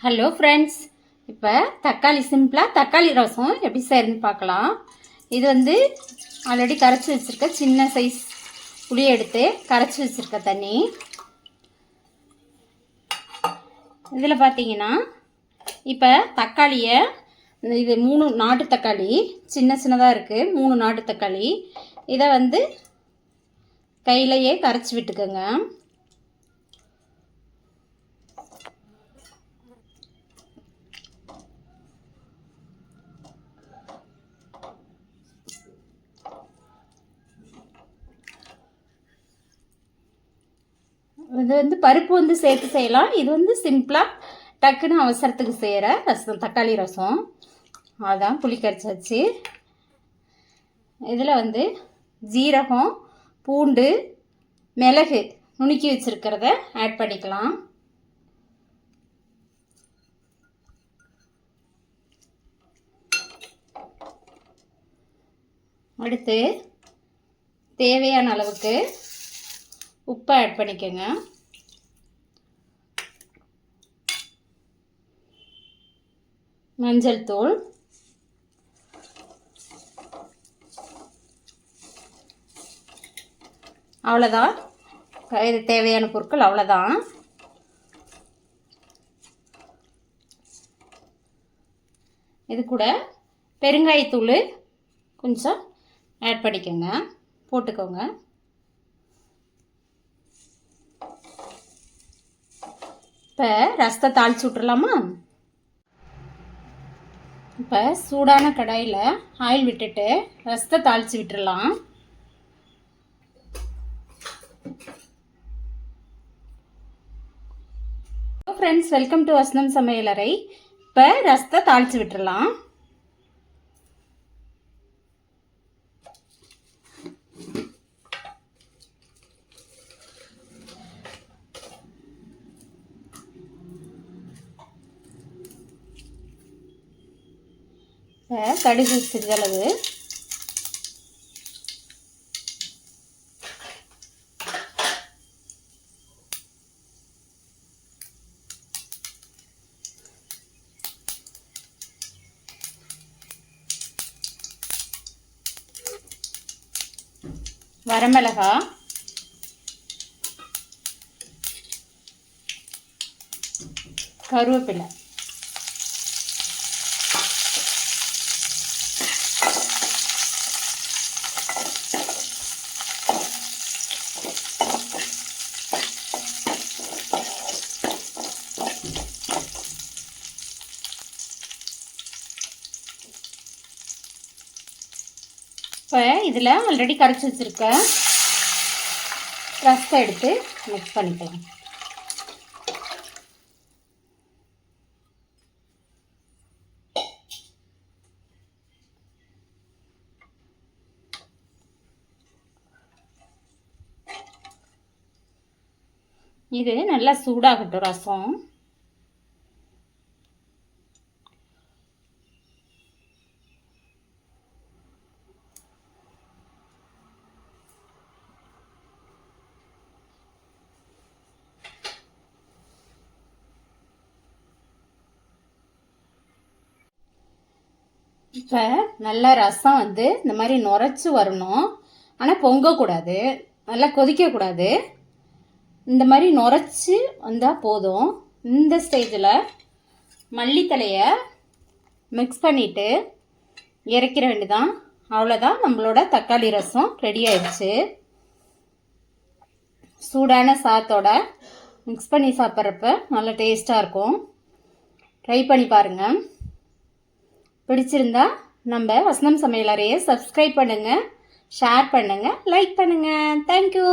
Hello friends, இப்போ சிம்பிளாக தக்காளி ரசம் எப்படி செய்யறதுன்னு பார்க்கலாம். இது ஆல்ரெடி கரைச்சி வச்சுருக்க சின்ன சைஸ் புளியை எடுத்து கரைச்சி வச்சுருக்க தண்ணி. இதில் பார்த்தீங்கன்னா இப்போ தக்காளியை இது 3 நாட்டு தக்காளி சின்ன சின்னதாக இருக்குது. 3 நாட்டு தக்காளி இதை கையிலையே கரைச்சி விட்டுக்கோங்க. இது பருப்பு சேர்த்து செய்யலாம். இது சிம்பிளாக டக்குன்னு அவசரத்துக்கு செய்கிற ரசம், தக்காளி ரசம். அதான் புளி கரைச்சாச்சு. இதில் ஜீரகம், பூண்டு, மிளகு நுணுக்கி வச்சுருக்கிறத ஆட் பண்ணிக்கலாம். அடுத்து தேவையான அளவுக்கு உப்பை ஆட் பண்ணிக்கோங்க. மஞ்சள் தூள், அவ்வளோதான். இது தேவையான பொருட்கள் அவ்வளோதான். இது கூட பெருங்காயத்தூள் கொஞ்சம் ஆட் பண்ணிக்கோங்க, போட்டுக்கோங்க. இப்போ ரசத்தை தாளித்து விட்டுறலாமா? இப்போ சூடான கடாயில் ஆயில் விட்டுட்டு ரசத்தை தாளித்து விட்டுறலாம். ஃப்ரெண்ட்ஸ், வெல்கம் டு வசனம் சமையலறை. இப்போ ரசத்தை தாளித்து விட்டுறலாம். கடுகு சிறிதளவு, வரமிளகாய், கருவேப்பிலை, இப்போ இதில் ஆல்ரெடி கரைச்சி வச்சுருக்க ரசத்தை எடுத்து மிக்ஸ் பண்ணிக்கலாம். இது நல்லா சூடாகட்டும் ரசம். இப்போ நல்லா ரசம் இந்த மாதிரி நுரைச்சி வரணும். ஆனால் பொங்கக்கூடாது, நல்லா கொதிக்கக்கூடாது. இந்த மாதிரி நுரைச்சி வந்தால் போதும். இந்த ஸ்டேஜில் மல்லித்தலையை மிக்ஸ் பண்ணிவிட்டு இறக்கிற வேண்டியதான். அவ்வளோதான், நம்மளோட தக்காளி ரசம் ரெடி ஆயிடுச்சு. சூடான சாத்தோட மிக்ஸ் பண்ணி சாப்பிட்றப்ப நல்லா டேஸ்ட்டாக இருக்கும். ட்ரை பண்ணி பாருங்கள். பிடிச்சிருந்தா நம்ம வசனம் சமையலறையை சப்ஸ்கிரைப் பண்ணுங்கள், ஷேர் பண்ணுங்கள், லைக் பண்ணுங்கள். தேங்க்யூ.